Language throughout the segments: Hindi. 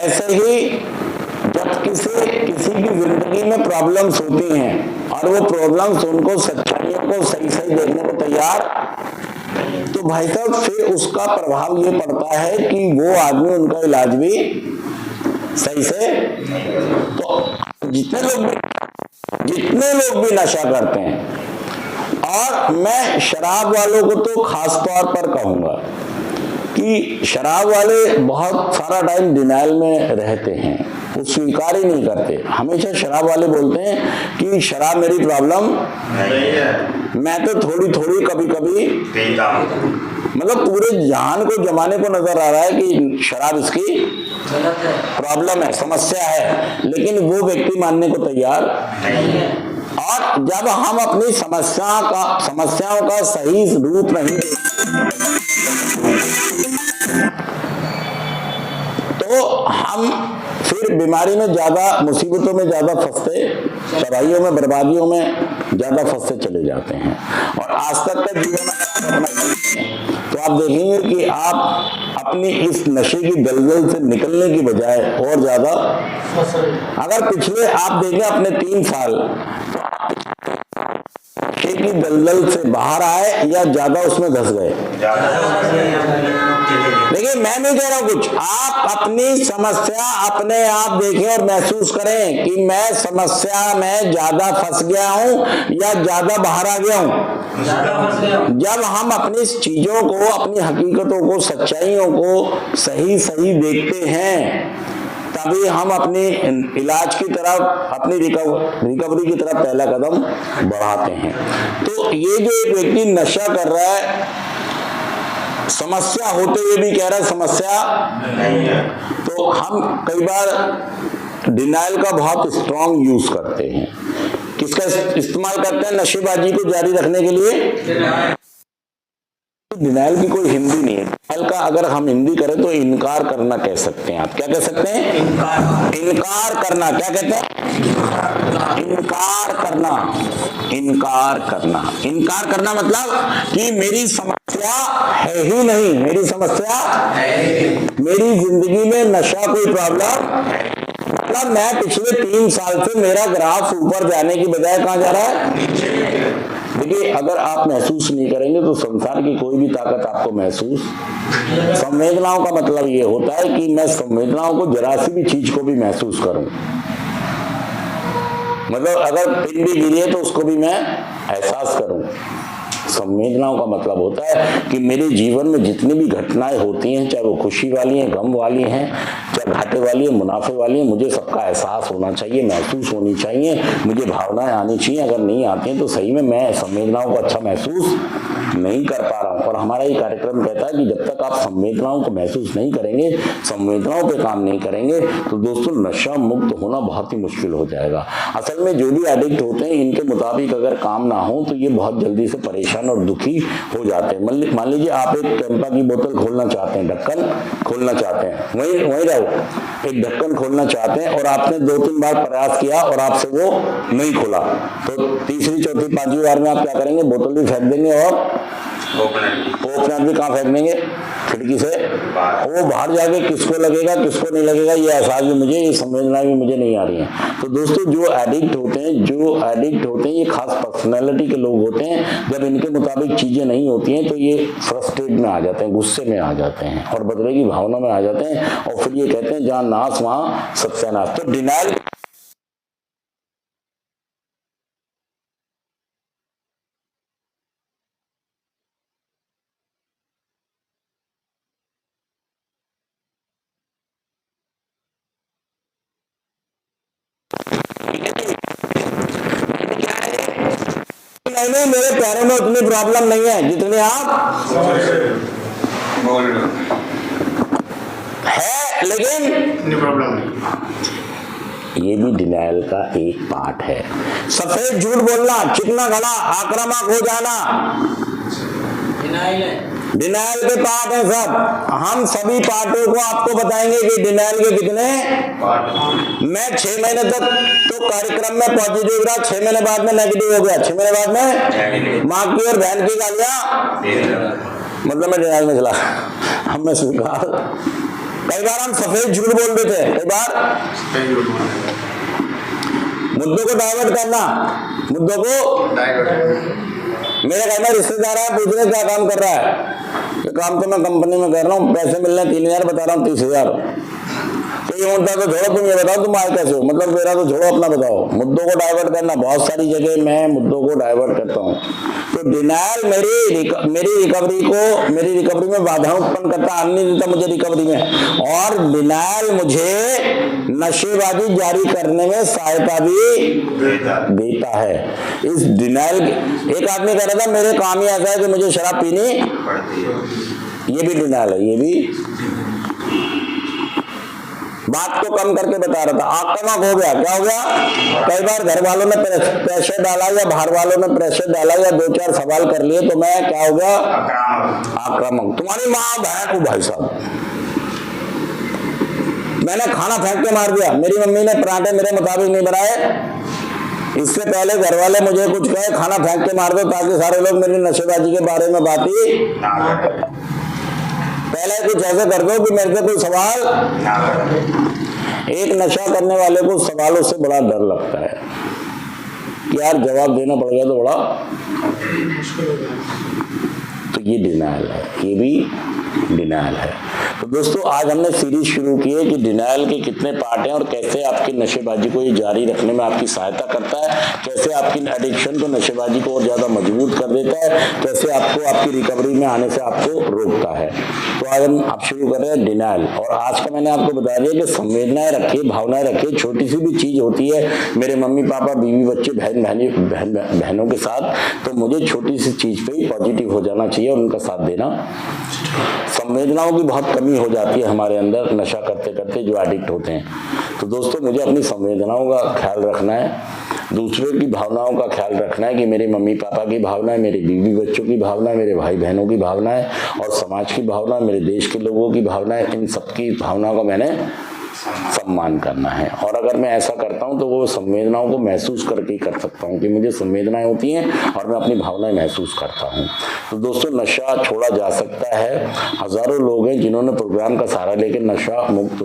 ऐसे ही जब किसी की जिंदगी में प्रॉब्लम्स होती हैं और वो प्रॉब्लम्स उनको सच्चाइयों को सही सही देखने को तैयार, तो भाई साहब फिर उसका प्रभाव ये पड़ता है कि वो आदमी उनका इलाज भी सही से, तो जितने लोग भी नशा करते हैं, और मैं शराब वालों को तो खास तौर पर कहूंगा कि शराब वाले बहुत सारा टाइम डिनाइल में रहते हैं, वो स्वीकार ही नहीं करते। हमेशा शराब वाले बोलते हैं कि शराब मेरी प्रॉब्लम नहीं है, मैं तो थोड़ी थोड़ी कभी कभी पीता हूं। मतलब पूरे जहान को जमाने को नजर आ रहा है कि शराब इसकी प्रॉब्लम है, समस्या है, लेकिन वो व्यक्ति मानने को तैयार नहीं है। और जब हम अपनी समस्याओं का सही रूप नहीं देखते तो हम फिर बीमारी में ज्यादा, मुसीबतों में ज्यादा फंसते, तबाहियों में, बर्बादियों में ज्यादा फंसते चले जाते हैं। और आज तक का जीवन तो आप देखेंगे कि आप अपनी इस नशे की दलदल से निकलने की बजाय और ज्यादा, अगर पिछले आप देखें अपने 3 साल नशे की दलदल से बाहर आए या ज्यादा उसमें धंस गए। देखिए मैं नहीं कह रहा हूं कुछ, आप अपनी समस्या अपने आप देखें और महसूस करें कि मैं समस्या में ज्यादा फंस गया हूं या ज्यादा बाहर आ गया हूं। जब हम अपनी चीजों को, अपनी हकीकतों को, सच्चाइयों को सही सही देखते हैं, तभी हम अपनी इलाज की तरफ, अपनी रिकवरी की तरफ पहला कदम बढ़ाते हैं। तो ये जो एक व्यक्ति नशा कर रहा है, समस्या होते हुए भी कह रहा है समस्या नहीं है, तो हम कई बार डिनाइल का बहुत स्ट्रॉन्ग यूज करते हैं। किसका इस्तेमाल करते हैं? नशेबाजी को जारी रखने के लिए। डिनाइल की कोई हिंदी नहीं है। डिनाइल का अगर हम हिंदी करें तो इनकार करना कह सकते हैं। आप क्या कह सकते हैं? इनकार करना। क्या कहते हैं? इनकार करना। इनकार करना। इनकार करना मतलब कि मेरी समस्या है ही नहीं, मेरी समस्या मेरी जिंदगी में नशा कोई प्रॉब्लम, मतलब मैं पिछले 3 साल से मेरा ग्राफ ऊपर जाने की बजाय कहां जा रहा है? देखिए अगर आप महसूस नहीं करेंगे तो संसार की कोई भी ताकत आपको महसूस, संवेदनाओं का मतलब ये होता है कि मैं संवेदनाओं को, जरा सी भी चीज को भी महसूस करूं। मतलब अगर पिन भी गिरी है तो उसको भी मैं एहसास करूं। संवेदनाओं का मतलब होता है कि मेरे जीवन में जितनी भी घटनाएं होती हैं, चाहे वो खुशी वाली हैं, गम वाली हैं, चाहे घाटे वाली है, मुनाफे वाली है, मुझे सबका एहसास होना चाहिए, महसूस होनी चाहिए, मुझे भावनाएं आनी चाहिए। अगर नहीं आती हैं तो सही में मैं संवेदनाओं को अच्छा महसूस नहीं कर पा रहा हूं। और हमारा ये कार्यक्रम कहता है कि जब तक आप संवेदनाओं को महसूस नहीं करेंगे, संवेदनाओं पे काम नहीं करेंगे, तो दोस्तों नशा मुक्त होना बहुत ही मुश्किल हो जाएगा। असल में जो भी एडिक्ट होते हैं, इनके मुताबिक अगर काम ना हो तो ये बहुत जल्दी से परेशान और दुखी हो जाते हैं। मान लीजिए आप एक कैंपा की बोतल खोलना चाहते हैं, ढक्कन खोलना चाहते हैं, वहीं रहो, एक ढक्कन खोलना चाहते हैं और आपने 2-3 बार प्रयास किया और आपसे वो नहीं खुला, तो तीसरी, चौथी, 5वीं बार में आप क्या करेंगे? बोतल भी फेंक देंगे और ओपनर भी कहाँ फेंक देंगे? खिड़की से। वो बाहर जाके किसको लगेगा, किसको नहीं लगेगा, ये एहसास भी मुझे, ये समझना भी मुझे नहीं आ रही है। तो दोस्तों जो एडिक्ट होते हैं ये खास पर्सनैलिटी के लोग होते हैं। जब इनके मुताबिक चीजें नहीं होती हैं तो ये फ्रस्ट्रेट में आ जाते हैं, गुस्से में आ जाते हैं और बदले की भावना में आ जाते हैं, और फिर ये कहते हैं जहाँ नाश वहां सत्यानाश। तो डिनाइल नहीं, मेरे पैरों में उतनी प्रॉब्लम नहीं है जितने आप है, लेकिन प्रॉब्लम नहीं। ये भी डिनाइल का एक पार्ट है। सफेद झूठ बोलना, चिकना घड़ा, आक्रामक हो जाना, डिनाइल है। डिनाइल के पार्ट है सब। हम सभी पार्टों को आपको बताएंगे कि डिनाइल के कितने पार्ट। मैं 6 महीने तक तो कार्यक्रम में पॉजिटिव रहा, 6 महीने बाद में नेगेटिव हो गया, 6 महीने बाद में माँ की और बहन की गालियां, मतलब मैं डिनाइल में चला। हम मैं स्वीकार कई बार हम सफेद झूठ बोल देते हैं, कई बार मुद्दों को डाइवर्ट करना, मुद्दों को मेरे घर में रिश्तेदार है, पूछ रहे क्या काम कर रहा है, ये काम तो मैं कंपनी में कर रहा हूँ, पैसे मिल रहे हैं 3,000, बता रहा हूँ 30,000। तो ये मुद्दा तो छोड़ो, तुम ये बताओ तुम आए कैसे हो, मतलब मेरा तो छोड़ो, अपना बताओ। मुद्दों को डाइवर्ट करना, बहुत सारी जगह मैं मुद्दों को डाइवर्ट करता हूँ। तो डिनायल मेरी रिकवरी में बाधा उत्पन्न करता, आने नहीं देता मुझे रिकवरी में, और डिनायल मुझे नशेबाजी जारी करने में सहायता भी देता है। इस डिनायल, एक आदमी कह रहा था मेरे काम ही ऐसा है कि मुझे शराब पीनी पड़ती है, ये भी डिनायल है, ये भी बात को कम करके बता रहा था। आक्रामक हो गया, क्या हो गया, कई बार घर वालों ने प्रेशर डाला या बाहर वालों ने प्रेशर डाला या 2-4 सवाल कर लिए तो मैं क्या हो गया, आक्रामक। तुम्हारी माँ बहन को, भाई साहब मैंने खाना फेंक के मार दिया, मेरी मम्मी ने पराठे मेरे मुताबिक नहीं बनाए, इससे पहले घर वाले मुझे कुछ कहे खाना फेंक के मार दो ताकि सारे लोग मेरी नशेबाजी के बारे में बात ही पहले कुछ ऐसे कर दो कि मेरे से कोई सवाल। एक नशा करने वाले को सवालों से बड़ा डर लगता है कि यार जवाब देना पड़ गया तो बड़ा मुश्किल हो गया। तो ये डिनायल है, ये भी डिनायल है। तो दोस्तों आज हमने सीरीज शुरू की है कि डिनायल के कितने पार्ट हैं और कैसे आपकी नशेबाजी को ये जारी रखने में आपकी सहायता करता है, कैसे आपकी एडिक्शन को, नशेबाजी को और ज्यादा मजबूत कर देता है, कैसे आपको आपकी रिकवरी में आने से आपको रोकता है। तो आज हम आप शुरू कर रहे हैं डिनायल। और आज का मैंने आपको बता दिया कि संवेदनाएं रखिए, भावनाएं रखिए, छोटी सी भी चीज होती है, मेरे मम्मी पापा, बीवी बच्चे, बहनों के साथ, तो मुझे छोटी सी चीज पे ही पॉजिटिव हो जाना चाहिए और उनका साथ देना। संवेदनाओं की बहुत कमी हो जाती है हमारे अंदर नशा करते करते, जो एडिक्ट होते हैं। तो दोस्तों मुझे अपनी संवेदनाओं का ख्याल रखना है, दूसरे की भावनाओं का ख्याल रखना है कि मेरे मम्मी पापा की भावना है, मेरे बीवी बच्चों की भावना है, मेरे भाई बहनों की भावना है और समाज की भावना, मेरे देश के लोगों की भावना है। इन सबकी भावनाओं का मैंने सम्मान करना है। और अगर मैं ऐसा करता हूं तो वो संवेदनाओं को महसूस करके ही कर सकता हूं कि मुझे संवेदनाएं होती हैं और मैं अपनी भावनाएं महसूस करता हूं। तो दोस्तों नशा छोड़ा जा सकता है। हजारों लोग हैं जिन्होंने प्रोग्राम का सहारा लेकर नशा मुक्त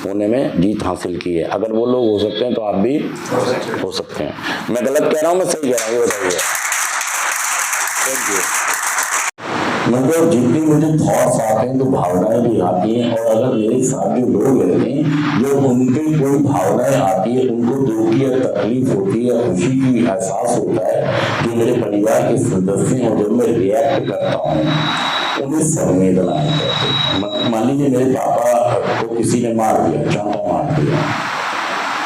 होने में जीत हासिल की है। अगर वो लोग हो सकते हैं तो आप भी हो सकते हैं। मैं गलत कह रहा हूं, मैं सही कह रहा हूं, ये बताइए। Thank you. मतलब जितनी मुझे थॉट्स आते हैं तो भावनाएं भी आती हैं, और अगर मेरे साथ जो लोग रहते हैं जो उनके कोई भावनाएं आती है, उनको दुख की या तकलीफ होती है या खुशी की एहसास होता है, जो मेरे परिवार के सदस्य हैं, जब मैं रिएक्ट करता हूँ उन्हें संवेदनाएं कहते हैं। मान लीजिए मेरे पापा को किसी ने मार दिया, चांटा मार दिया,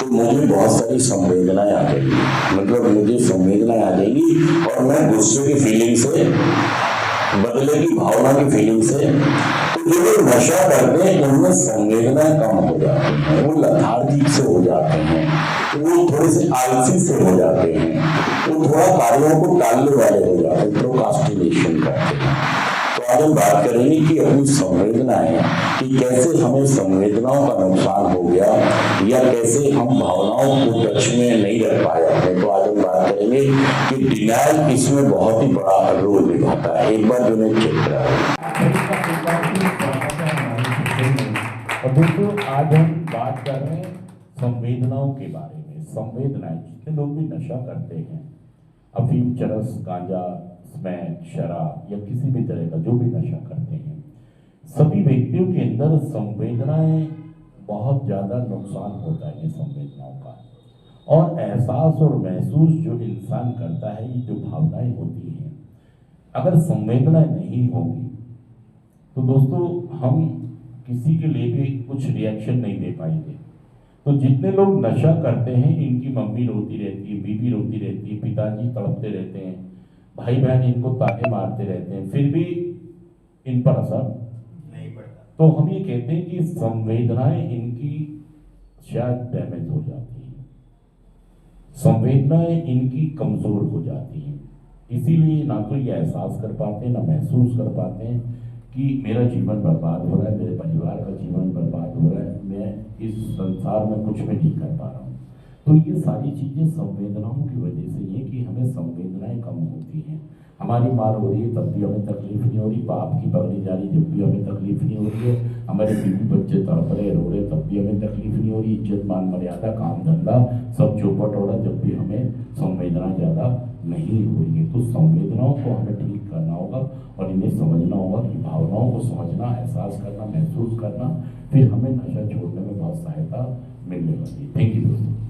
तो मुझे बहुत सारी संवेदनाएं आ जाएगी, मतलब मुझे संवेदनाएं आ जाएगी और मैं गुस्से की फीलिंग से, बदले की भावना की फीलिंग से, तो जो लोग नशा करते हैं उनमें संवेदनाएं कम हो जाती हैं, वो लथार्जिक से हो जाते हैं, वो थोड़े से आलसी से हो जाते हैं, वो थोड़ा कार्यों को टालने वाले हो जाते हैं, प्रोक्रास्टिनेशन करते हैं। तो आज हम बात करेंगे कि अपनी संवेदनाएं, कि कैसे हमें संवेदनाओं का नुकसान हो गया या कैसे हम भावनाओं को टच में नहीं रख पाए अपने। तो आज हम बात करेंगे कि डिनायल इसमें बहुत ही बड़ा रोल निभाता है। एक बार जो ने चेक करा। और दोस्तों आज हम बात कर रहे हैं संवेदनाओं के बारे में। संवेदनाएं, जितने लोग भी नशा करते हैं, अफीम, चरस, गांजा, स्मैक, शराब या किसी भी तरह का जो भी नशा करते हैं, सभी व्यक्तियों के अंदर संवेदनाएं बहुत ज्यादा नुकसान होता है। ये संवेदनाओं का और एहसास और महसूस जो इंसान करता है, ये जो भावनाएं होती हैं, अगर संवेदनाएं नहीं होगी तो दोस्तों हम किसी के लिए भी कुछ रिएक्शन नहीं दे पाएंगे। तो जितने लोग नशा करते हैं, इनकी मम्मी रोती रहती है, बीवी रोती रहती है, पिताजी तड़पते रहते हैं, भाई बहन इनको ताने मारते रहते हैं, फिर भी इन पर असर नहीं पड़ता। तो हम ये कहते हैं कि संवेदनाएं इनकी शायद डैमेज हो जाती है, संवेदनाएं इनकी कमजोर हो जाती हैं, इसीलिए ना तो ये एहसास कर पाते हैं, ना महसूस कर पाते हैं कि मेरा जीवन बर्बाद हो रहा है, मेरे परिवार का जीवन बर्बाद हो रहा है, मैं इस संसार में कुछ भी नहीं कर पा रहा हूँ। तो ये सारी चीज़ें संवेदनाओं की वजह से ये कि हमें संवेदनाएं कम होती हैं। हमारी मार हो रही है तब भी हमें तकलीफ नहीं हो रही, बाप की पकड़ी जा रही जब भी हमें तकलीफ नहीं हो रही है, हमारे बीवी बच्चे तड़प रहे रो रहे तब भी हमें तकलीफ नहीं हो रही, इज्जत मान मर्यादा काम धंधा सब चौपट हो रहा जब भी हमें संवेदना ज़्यादा नहीं हो रही है। तो संवेदनाओं को हमें ठीक करना होगा और इन्हें समझना होगा कि भावनाओं को समझना, एहसास करना, महसूस करना, फिर हमें नशा छोड़ने में बहुत सहायता मिलने वाली है। थैंक यू दोस्तों।